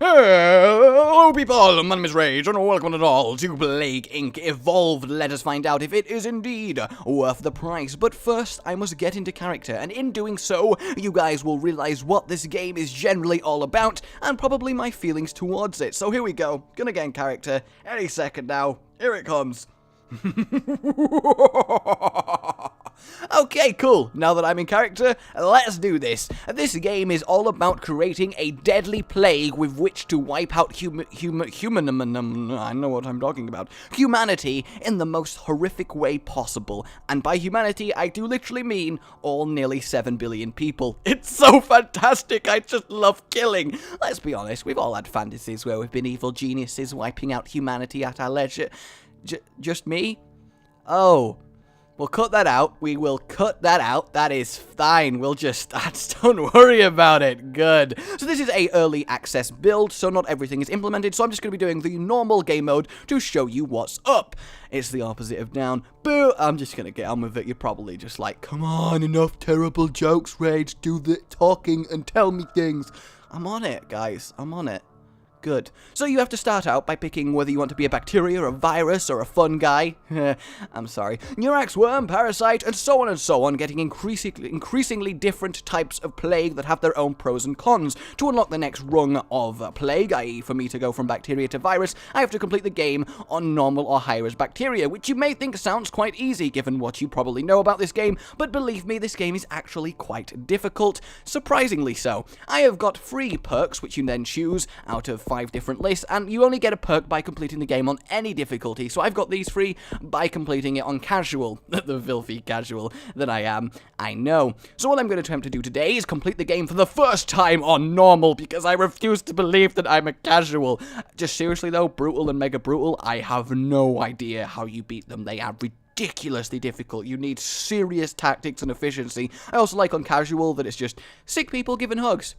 Hello people, my name is Rage and welcome all to Plague Inc. Evolved. Let us find out if it is indeed worth the price. But first, I must get into character, and in doing so, you guys will realize what this game is generally all about, and probably my feelings towards it. So here we go, gonna get in character any second now. Here it comes. Okay, cool. Now that I'm in character, let's do this. This game is all about creating a deadly plague with which to wipe out I know what I'm talking about. Humanity in the most horrific way possible. And by humanity, I do literally mean all nearly 7 billion people. It's so fantastic. I just love killing. Let's be honest, we've all had fantasies where we've been evil geniuses wiping out humanity at our leisure. Just me? Oh. We'll cut that out. We will cut that out. That is fine. We'll just don't worry about it. Good. So this is a early access build, so not everything is implemented. So I'm just going to be doing the normal game mode to show you what's up. It's the opposite of down. Boo! I'm just going to get on with it. You're probably just like, come on, enough terrible jokes, Rage. Do the talking and tell me things. I'm on it, guys. I'm on it. Good. So you have to start out by picking whether you want to be a bacteria, a virus, or a fun guy. I'm sorry. Neurax, worm, parasite, and so on, getting increasingly different types of plague that have their own pros and cons. To unlock the next rung of plague, i.e. for me to go from bacteria to virus, I have to complete the game on normal or high-res bacteria, which you may think sounds quite easy given what you probably know about this game, but believe me, this game is actually quite difficult, surprisingly so. I have got 3 perks, which you then choose out of 5 different lists, and you only get a perk by completing the game on any difficulty, so I've got these 3 by completing it on casual, the filthy casual that I am, I know. So what I'm going to attempt to do today is complete the game for the first time on normal, because I refuse to believe that I'm a casual. Just seriously though, brutal and mega brutal, I have no idea how you beat them. They are ridiculously difficult. You need serious tactics and efficiency. I also like on casual that it's just sick people giving hugs.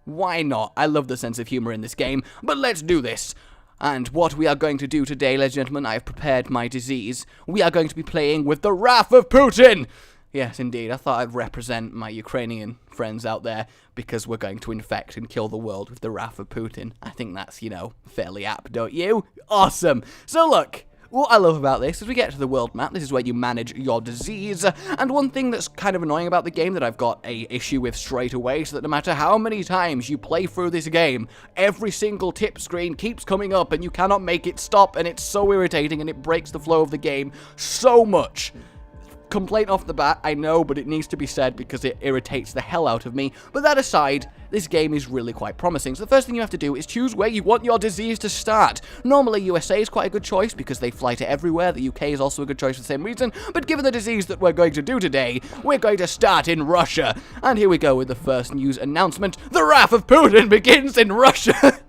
Why not? I love the sense of humor in this game, but let's do this. And what we are going to do today, ladies and gentlemen, I have prepared my disease. We are going to be playing with the Wrath of Putin! Yes, indeed, I thought I'd represent my Ukrainian friends out there, because we're going to infect and kill the world with the Wrath of Putin. I think that's, you know, fairly apt, don't you? Awesome! So look, what I love about this is we get to the world map. This is where you manage your disease, and one thing that's kind of annoying about the game that I've got a issue with straight away is that no matter how many times you play through this game, every single tip screen keeps coming up and you cannot make it stop, and it's so irritating and it breaks the flow of the game so much. Complaint off the bat, I know, but it needs to be said because it irritates the hell out of me. But that aside, this game is really quite promising. So the first thing you have to do is choose where you want your disease to start. Normally, USA is quite a good choice because they fly to everywhere. The UK is also a good choice for the same reason. But given the disease that we're going to do today, we're going to start in Russia. And here we go with the first news announcement. The Wrath of Putin begins in Russia.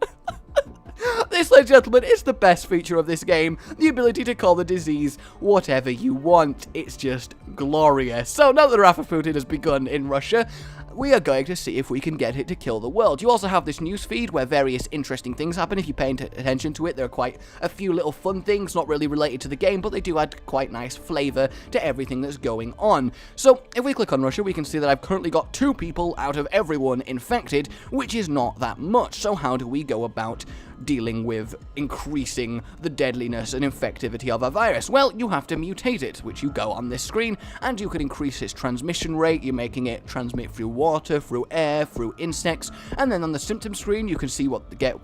This, ladies and gentlemen, is the best feature of this game, the ability to call the disease whatever you want. It's just glorious. So now that the Wrath of Putin has begun in Russia, we are going to see if we can get it to kill the world. You also have this news feed where various interesting things happen. If you pay attention to it, there are quite a few little fun things, not really related to the game, but they do add quite nice flavor to everything that's going on. So if we click on Russia, we can see that I've currently got 2 people out of everyone infected, which is not that much. So how do we go about dealing with increasing the deadliness and infectivity of a virus? Well, you have to mutate it, which you go on this screen, and you can increase its transmission rate. You're making it transmit through water, through air, through insects, and then on the symptom screen you can see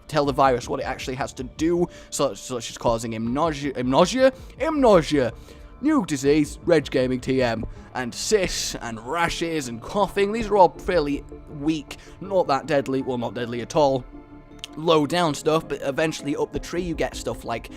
tell the virus what it actually has to do, such as causing him nausea, new disease, Reg Gaming TM, and cysts, and rashes, and coughing. These are all fairly weak, not that deadly, well, not deadly at all. Low down stuff, but eventually up the tree you get stuff like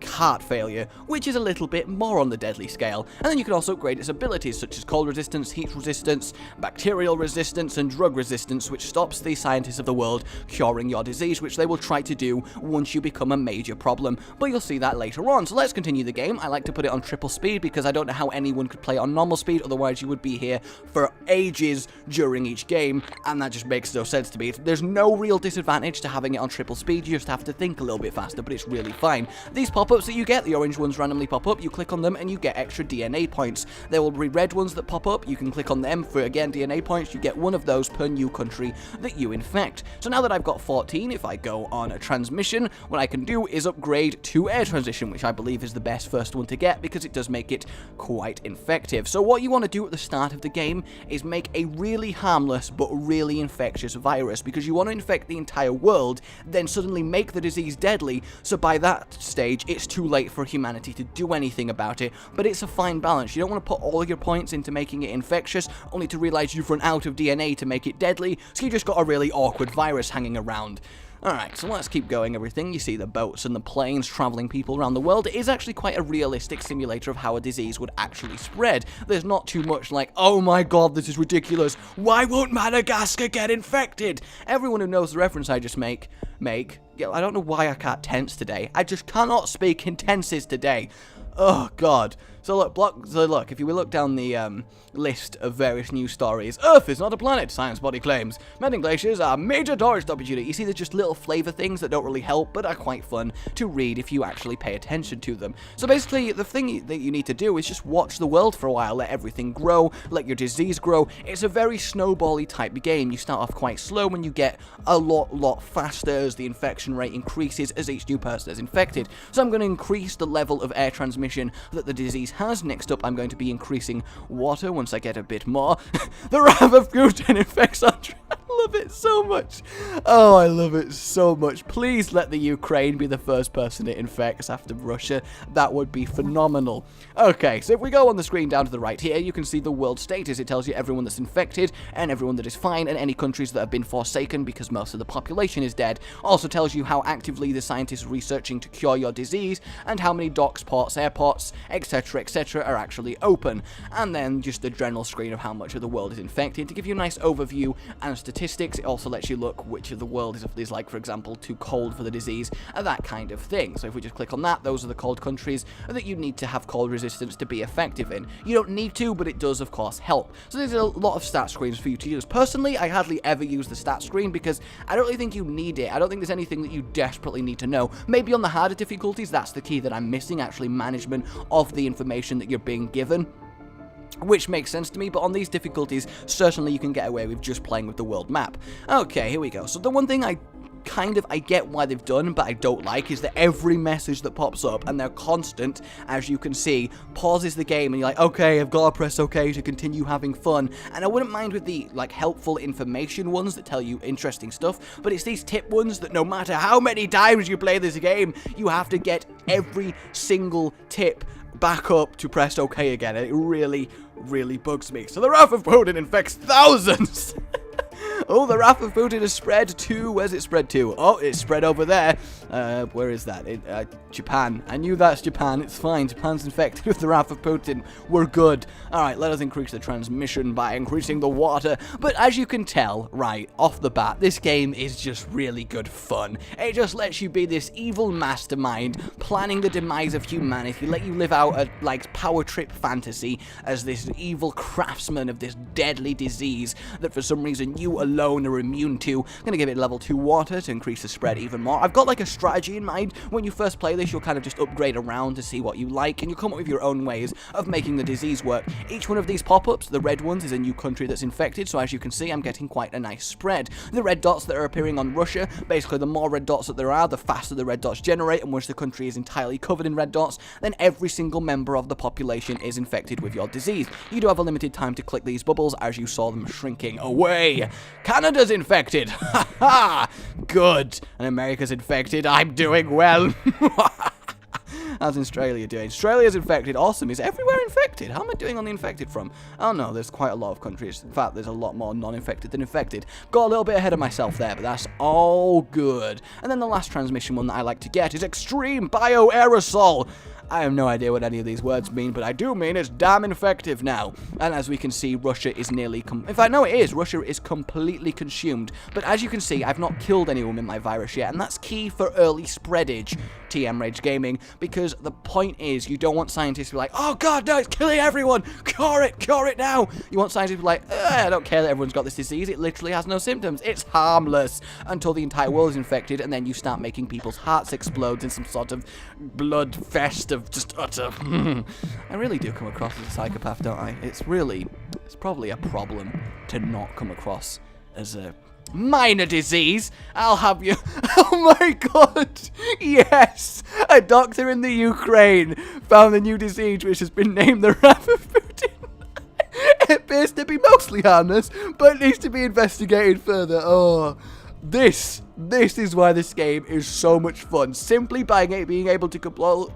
heart failure, which is a little bit more on the deadly scale. And then you can also upgrade its abilities such as cold resistance, heat resistance, bacterial resistance, and drug resistance, which stops the scientists of the world curing your disease, which they will try to do once you become a major problem. But you'll see that later on. So let's continue the game. I like to put it on triple speed because I don't know how anyone could play it on normal speed, otherwise you would be here for ages during each game, and that just makes no sense to me. There's no real disadvantage to having it on triple speed. You just have to think a little bit faster, but it's really fine. These pop-ups that you get, the orange ones randomly pop up, you click on them and you get extra DNA points. There will be red ones that pop up, you can click on them for, again, DNA points. You get one of those per new country that you infect. So now that I've got 14, if I go on a transmission, what I can do is upgrade to air transition, which I believe is the best first one to get because it does make it quite effective. So what you want to do at the start of the game is make a really harmless but really infectious virus, because you want to infect the entire world, then suddenly make the disease deadly, so by that stage it's too late for humanity to do anything about it. But it's a fine balance. You don't want to put all your points into making it infectious only to realize you've run out of DNA to make it deadly, so you just got a really awkward virus hanging around. Alright, so let's keep going, everything. You see the boats and the planes traveling people around the world. It is actually quite a realistic simulator of how a disease would actually spread. There's not too much like, oh my god, this is ridiculous. Why won't Madagascar get infected? Everyone who knows the reference I just make, yeah, I don't know why I can't tense today. I just cannot speak in tenses today. Oh god. So look, if you look down the list of various news stories, Earth is not a planet, science body claims. Melting glaciers are a major tourist opportunity. You see, they're just little flavor things that don't really help, but are quite fun to read if you actually pay attention to them. So basically, the thing that you need to do is just watch the world for a while, let everything grow, let your disease grow. It's a very snowbally type game. You start off quite slow and you get a lot faster as the infection rate increases as each new person is infected. So I'm going to increase the level of air transmission that the disease has. Next up, I'm going to be increasing water once I get a bit more. The wrath of Putin infects our... I love it so much. Oh, I love it so much. Please let the Ukraine be the first person it infects after Russia. That would be phenomenal. Okay, so if we go on the screen down to the right here, you can see the world status. It tells you everyone that's infected and everyone that is fine, and any countries that have been forsaken because most of the population is dead. Also tells you how actively the scientists are researching to cure your disease and how many docks, ports, airports, etc., are actually open. And then just a general screen of how much of the world is infected to give you a nice overview and statistics. It also lets you look which of the world is like, for example, too cold for the disease, and that kind of thing. So if we just click on that, those are the cold countries that you need to have cold resistance to be effective in. You don't need to, but it does, of course, help. So there's a lot of stat screens for you to use. Personally, I hardly ever use the stat screen because I don't really think you need it. I don't think there's anything that you desperately need to know. Maybe on the harder difficulties, that's the key that I'm missing, actually management of the information that you're being given, which makes sense to me, but on these difficulties, certainly you can get away with just playing with the world map. Okay, here we go. So the one thing I get why they've done, but I don't like, is that every message that pops up, and they're constant, as you can see, pauses the game, and you're like, okay, I've got to press okay to continue having fun. And I wouldn't mind with the, like, helpful information ones that tell you interesting stuff, but it's these tip ones that no matter how many times you play this game, you have to get every single tip back up to press okay again, and it really bugs me. So the wrath of Putin infects thousands. Oh, the wrath of Putin has spread to... Where's it spread to? Oh, it's spread over there. Where is that? Japan. I knew that's Japan. It's fine. Japan's infected with the wrath of Putin. We're good. Alright, let us increase the transmission by increasing the water. But as you can tell, right, off the bat, this game is just really good fun. It just lets you be this evil mastermind planning the demise of humanity, let you live out a, like, power trip fantasy as this evil craftsman of this deadly disease that for some reason you alone are immune to. I'm gonna give it level 2 water to increase the spread even more. I've got like a strategy in mind. When you first play this, you'll kind of just upgrade around to see what you like, and you'll come up with your own ways of making the disease work. Each one of these pop-ups, the red ones, is a new country that's infected, so as you can see, I'm getting quite a nice spread. The red dots that are appearing on Russia, basically the more red dots that there are, the faster the red dots generate, and once the country is entirely covered in red dots, then every single member of the population is infected with your disease. You do have a limited time to click these bubbles as you saw them shrinking away. Canada's infected. Ha ha! Good. And America's infected. I'm doing well. How's Australia doing? Australia's infected. Awesome. Is everywhere infected? How am I doing on the infected from? Oh no, there's quite a lot of countries. In fact, there's a lot more non-infected than infected. Got a little bit ahead of myself there, but that's all good. And then the last transmission one that I like to get is extreme bioaerosol. I have no idea what any of these words mean, but I do mean it's damn effective now. And as we can see, Russia is nearly... in fact, no, it is. Russia is completely consumed. But as you can see, I've not killed anyone with my virus yet, and that's key for early spreadage, TM Rage Gaming, because the point is, you don't want scientists to be like, oh god, no, it's killing everyone! Cure it now! You want scientists to be like, I don't care that everyone's got this disease, it literally has no symptoms, it's harmless, until the entire world is infected, and then you start making people's hearts explode in some sort of blood fest of just utter... I really do come across as a psychopath, don't I? It's probably a problem to not come across as a minor disease. I'll have you. Oh my god. Yes. A doctor in the Ukraine found a new disease which has been named the wrath of Putin. It appears to be mostly harmless, but needs to be investigated further. Oh, this is why this game is so much fun. Simply by being able to compol?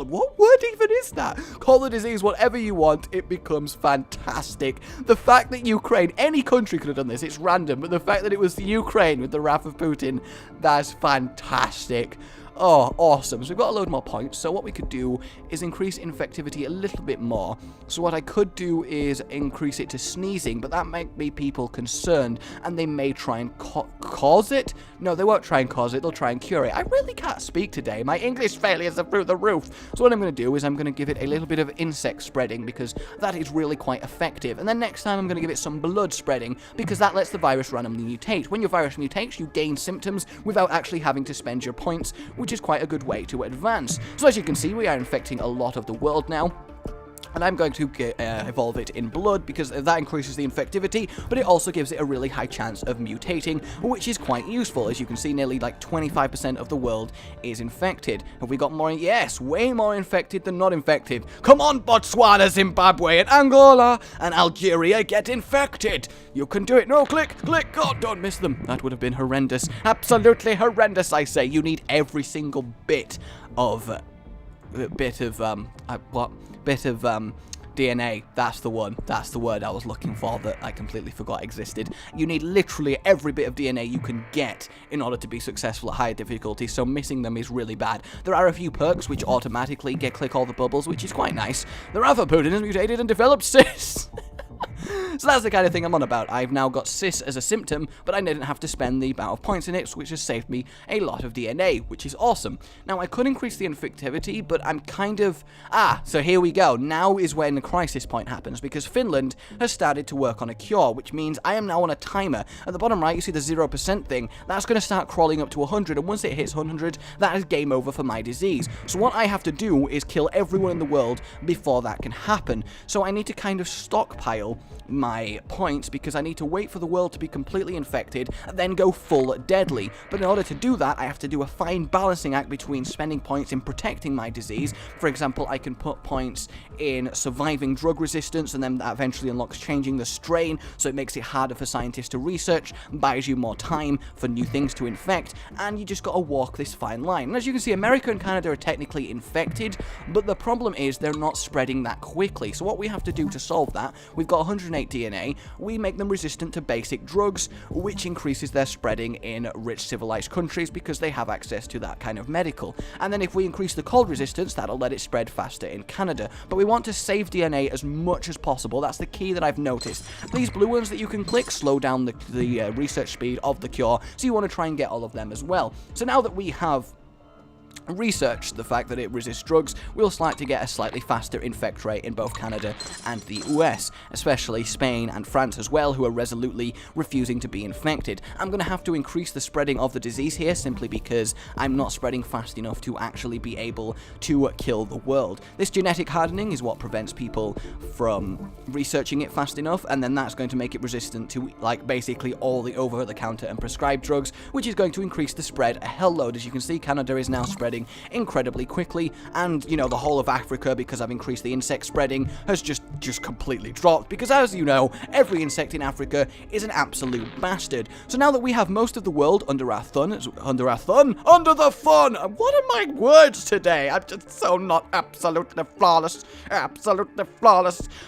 What word even is that? Call the disease whatever you want, it becomes fantastic. The fact that Ukraine, any country could have done this, it's random, but the fact that it was the Ukraine with the wrath of Putin, that's fantastic. Oh, awesome. So we've got a load more points. So what we could do is increase infectivity a little bit more. So what I could do is increase it to sneezing, but that might make people concerned, and they may try and cause it. No, they won't try and cause it. They'll try and cure it. I really can't speak today. My English failures are through the roof. So what I'm going to do is I'm going to give it a little bit of insect spreading, because that is really quite effective. And then next time I'm going to give it some blood spreading, because that lets the virus randomly mutate. When your virus mutates, you gain symptoms without actually having to spend your points, which is quite a good way to advance. So as you can see, we are infecting a lot of the world now. And I'm going to evolve it in blood, because that increases the infectivity, but it also gives it a really high chance of mutating, which is quite useful. As you can see, nearly like 25% of the world is infected. Have we got more? Yes, way more infected than not infected. Come on, Botswana, Zimbabwe, and Angola, and Algeria, get infected. You can do it. No, click. God, don't miss them. That would have been horrendous. Absolutely horrendous, I say. You need every single bit of... DNA, that's the one. That's the word I was looking for that I completely forgot existed. You need literally every bit of DNA you can get in order to be successful at higher difficulty, so missing them is really bad. There are a few perks which automatically click all the bubbles, which is quite nice. The wrath of Putin has mutated and developed cysts. So that's the kind of thing I'm on about. I've now got cysts as a symptom, but I didn't have to spend the amount of points in it, which has saved me a lot of DNA, which is awesome. Now, I could increase the infectivity, but I'm kind of... so here we go. Now is when the crisis point happens, because Finland has started to work on a cure, which means I am now on a timer. At the bottom right, you see the 0% thing. That's going to start crawling up to 100, and once it hits 100, that is game over for my disease. So what I have to do is kill everyone in the world before that can happen. So I need to kind of stockpile my points, because I need to wait for the world to be completely infected and then go full deadly. But in order to do that, I have to do a fine balancing act between spending points in protecting my disease. For example, I can put points in surviving drug resistance, and then that eventually unlocks changing the strain, so it makes it harder for scientists to research, buys you more time for new things to infect, and you just gotta walk this fine line. And as you can see, America and Canada are technically infected, but the problem is they're not spreading that quickly. So what we have to do to solve that, we've got 108 DNA, we make them resistant to basic drugs, which increases their spreading in rich civilized countries, because they have access to that kind of medical. And then if we increase the cold resistance, that'll let it spread faster in Canada. But we want to save DNA as much as possible. That's the key that I've noticed. These blue ones that you can click slow down the research speed of the cure, so you want to try and get all of them as well. So now that we have research the fact that it resists drugs, we'll start to get a slightly faster infect rate in both Canada and the US, especially Spain and France as well, who are resolutely refusing to be infected. I'm going to have to increase the spreading of the disease here, simply because I'm not spreading fast enough to actually be able to kill the world. This genetic hardening is what prevents people from researching it fast enough, and then that's going to make it resistant to, like, basically all the over-the-counter and prescribed drugs, which is going to increase the spread a hell load. As you can see, Canada is now spreading incredibly quickly, and you know, the whole of Africa, because I've increased the insect spreading, has just completely dropped, because as you know, every insect in Africa is an absolute bastard. So now that we have most of the world under the fun, what are my words today? I'm just so not absolutely flawless.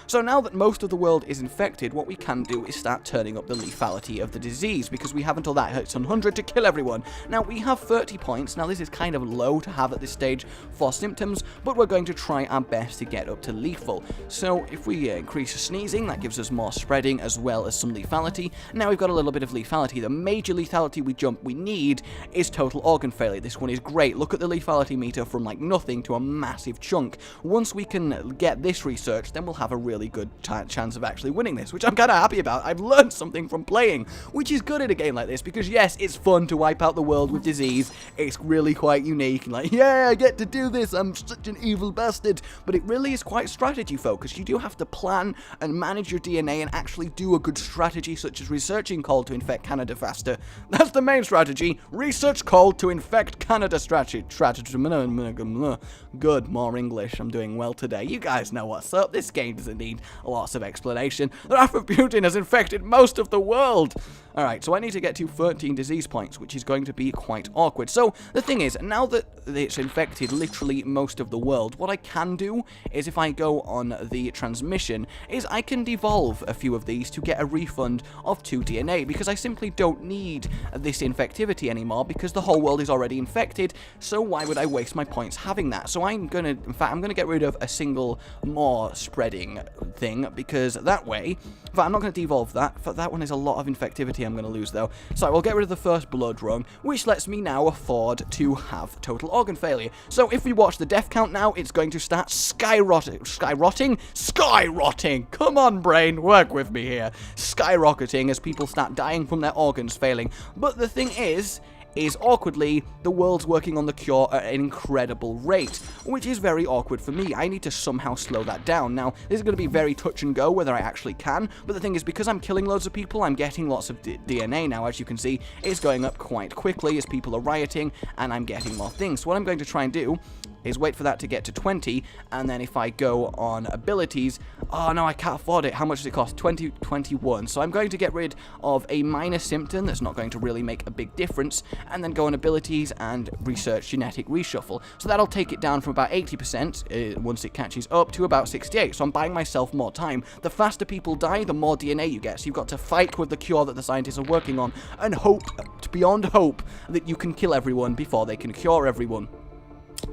So now that most of the world is infected, what we can do is start turning up the lethality of the disease, because we have until that hits 100 to kill everyone. Now we have 30 points. Now this is kind of low to have at this stage for symptoms, but we're going to try our best to get up to lethal. So if we increase sneezing, that gives us more spreading as well as some lethality. Now we've got a little bit of lethality. The major lethality we need is total organ failure. This one is great. Look at the lethality meter from like nothing to a massive chunk. Once we can get this research, then we'll have a really good chance of actually winning this, which I'm kind of happy about. I've learned something from playing, which is good in a game like this, because yes, it's fun to wipe out the world with disease. It's really quite unique, and like, yeah, I get to do this, I'm such an evil bastard. But it really is quite strategy focused. You do have to plan and manage your DNA and actually do a good strategy, such as researching called to infect Canada faster. That's the main strategy. Research called to infect Canada strategy. Good, more English. I'm doing well today. You guys know what's up. This game doesn't need lots of explanation. The wrath of Putin has infected most of the world. Alright, so I need to get to 13 disease points, which is going to be quite awkward. So, the thing is, now that it's infected literally most of the world, what I can do is, if I go on the transmission, is I can devolve a few of these to get a refund of 2 DNA, because I simply don't need this infectivity anymore, because the whole world is already infected, so why would I waste my points having that? So I'm gonna get rid of a single more spreading thing, because that way, in fact, I'm not gonna devolve that, but that one is a lot of infectivity I'm going to lose though. So we'll get rid of the first blood rung, which lets me now afford to have total organ failure. So if we watch the death count now, it's going to start skyrocketing. Come on, brain, work with me here. Skyrocketing as people start dying from their organs failing. But the thing is awkwardly, the world's working on the cure at an incredible rate, which is very awkward for me. I need to somehow slow that down. Now, this is going to be very touch and go whether I actually can, but the thing is, because I'm killing loads of people, I'm getting lots of DNA now. As you can see, it's going up quite quickly as people are rioting, and I'm getting more things. So what I'm going to try and do is wait for that to get to 20, and then if I go on abilities, oh no, I can't afford it. How much does it cost? 21. So I'm going to get rid of a minor symptom that's not going to really make a big difference, and then go on abilities and research genetic reshuffle. So that'll take it down from about 80% once it catches up to about 68. So I'm buying myself more time. The faster people die, the more DNA you get. So you've got to fight with the cure that the scientists are working on, and hope, beyond hope, that you can kill everyone before they can cure everyone.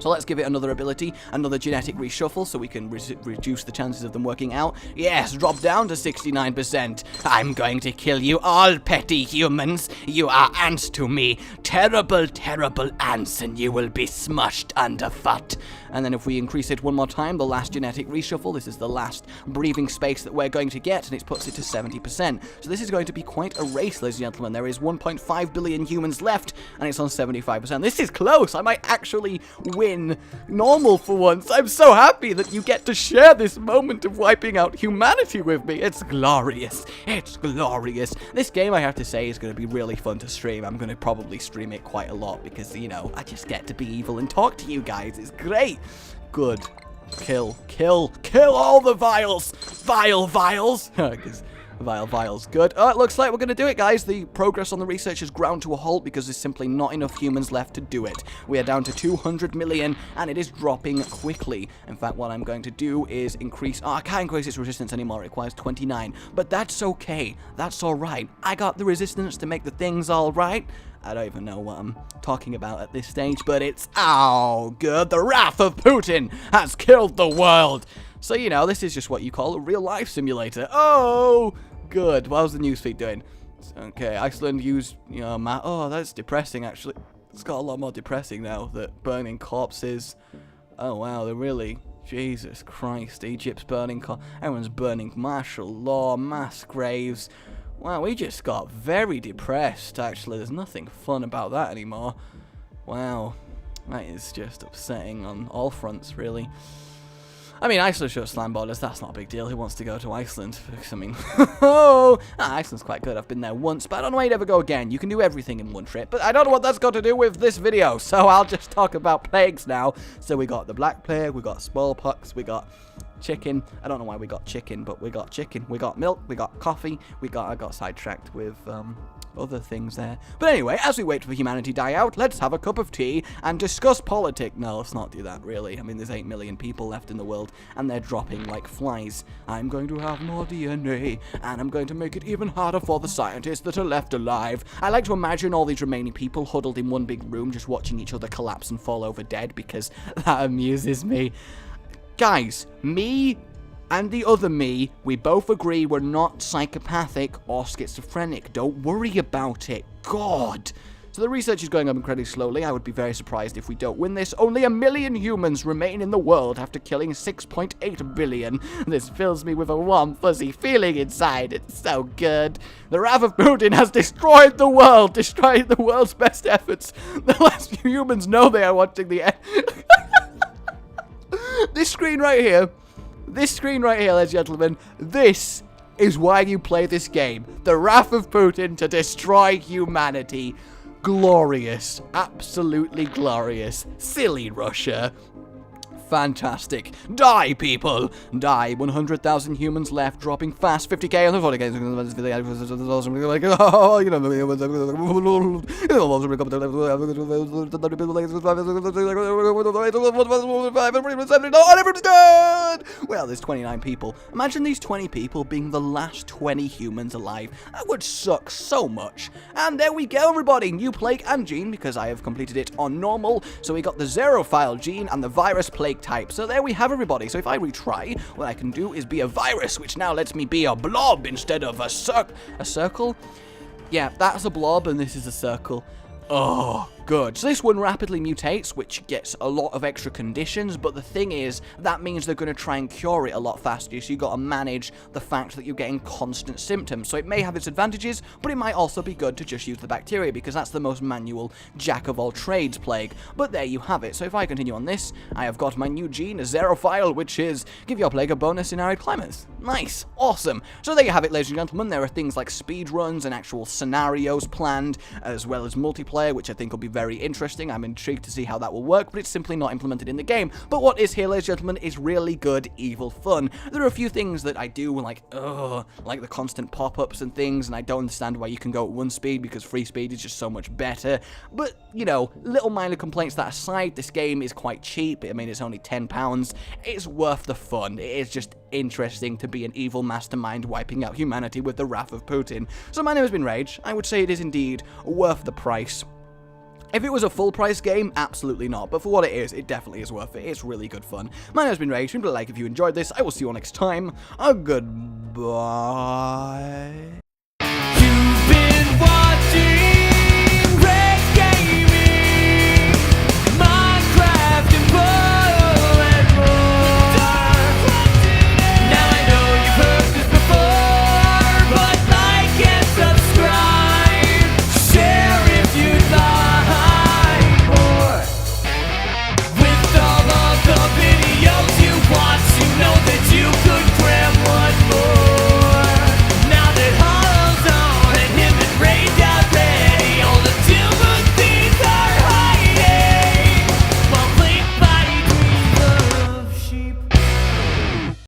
So let's give it another ability, another genetic reshuffle, so we can reduce the chances of them working out. Yes, drop down to 69%. I'm going to kill you all, petty humans. You are ants to me. Terrible, terrible ants, and you will be smushed underfoot. And then if we increase it one more time, the last genetic reshuffle, this is the last breathing space that we're going to get, and it puts it to 70%. So this is going to be quite a race, ladies and gentlemen. There is 1.5 billion humans left, and it's on 75%. This is close. I might actually win normal for once. I'm so happy that you get to share this moment of wiping out humanity with me. It's glorious. It's glorious. This game, I have to say, is going to be really fun to stream. I'm going to probably stream it quite a lot because, you know, I just get to be evil and talk to you guys. It's great. Good. Kill all the vials. Vials. Because vials. Good. Oh, it looks like we're going to do it, guys. The progress on the research has ground to a halt because there's simply not enough humans left to do it. We are down to 200 million, and it is dropping quickly. In fact, what I'm going to do is increase... Oh, I can't increase its resistance anymore. It requires 29. But that's okay. That's all right. I got the resistance to make the things all right. I don't even know what I'm talking about at this stage, but it's... Oh, good. The wrath of Putin has killed the world. So, you know, this is just what you call a real-life simulator. Oh, good. How's the newsfeed doing? Okay, Iceland used, you know, oh, that's depressing, actually. It's got a lot more depressing now, that burning corpses. Oh, wow, they're really... Jesus Christ, Egypt's burning everyone's burning martial law, mass graves. Wow, we just got very depressed, actually. There's nothing fun about that anymore. Wow, that is just upsetting on all fronts, really. I mean, Iceland shuts land borders, that's not a big deal. Who wants to go to Iceland? Because, I mean, Iceland's quite good. I've been there once, but I don't know why you'd ever go again. You can do everything in one trip, but I don't know what that's got to do with this video, so I'll just talk about plagues now. So we got the Black Plague, we got smallpox, we got chicken. I don't know why we got chicken, but we got chicken. We got milk, we got coffee, I got sidetracked with, other things there. But anyway, as we wait for humanity to die out, let's have a cup of tea and discuss politics. No, let's not do that, really. I mean, there's 8 million people left in the world, and they're dropping like flies. I'm going to have more DNA, and I'm going to make it even harder for the scientists that are left alive. I like to imagine all these remaining people huddled in one big room, just watching each other collapse and fall over dead, because that amuses me. Guys, me and the other me, we both agree we're not psychopathic or schizophrenic. Don't worry about it. God. So the research is going on incredibly slowly. I would be very surprised if we don't win this. Only 1 million humans remain in the world after killing 6.8 billion. This fills me with a warm, fuzzy feeling inside. It's so good. The wrath of Putin has destroyed the world. Destroyed the world's best efforts. The last few humans know they are wanting the end. This screen right here, ladies and gentlemen, this is why you play this game. The wrath of Putin to destroy humanity. Glorious. Absolutely glorious. Silly Russia. Fantastic. Die, people! Die. 100,000 humans left, dropping fast. 50k on the 40k. Well, there's 29 people. Imagine these 20 people being the last 20 humans alive. That would suck so much. And there we go, everybody. New plague and gene, because I have completed it on normal. So we got the zero file gene and the virus plague type. So there we have, everybody. So if I retry, what I can do is be a virus, which now lets me be a blob instead of a circle? Yeah, that's a blob and this is a circle. Oh, good. So this one rapidly mutates, which gets a lot of extra conditions, but the thing is, that means they're going to try and cure it a lot faster, so you got to manage the fact that you're getting constant symptoms. So it may have its advantages, but it might also be good to just use the bacteria, because that's the most manual jack-of-all-trades plague. But there you have it. So if I continue on this, I have got my new gene, Xerophile, which is give your plague a bonus in arid climates. Nice. Awesome. So there you have it, ladies and gentlemen. There are things like speedruns and actual scenarios planned, as well as multiplayer, which I think will be very interesting. I'm intrigued to see how that will work, but it's simply not implemented in the game. But what is here, ladies and gentlemen, is really good, evil fun. There are a few things that I do like the constant pop-ups and things, and I don't understand why you can go at 1 speed, because free speed is just so much better. But, you know, little minor complaints that aside, this game is quite cheap. I mean, it's only £10. It's worth the fun. It is just interesting to be an evil mastermind wiping out humanity with the wrath of Putin. So my name has been Rage. I would say it is indeed worth the price. If it was a full price game, absolutely not, but for what it is, it definitely is worth it. It's really good fun. My name has been Rage. Remember to like if you enjoyed this. I will see you all next time. Goodbye.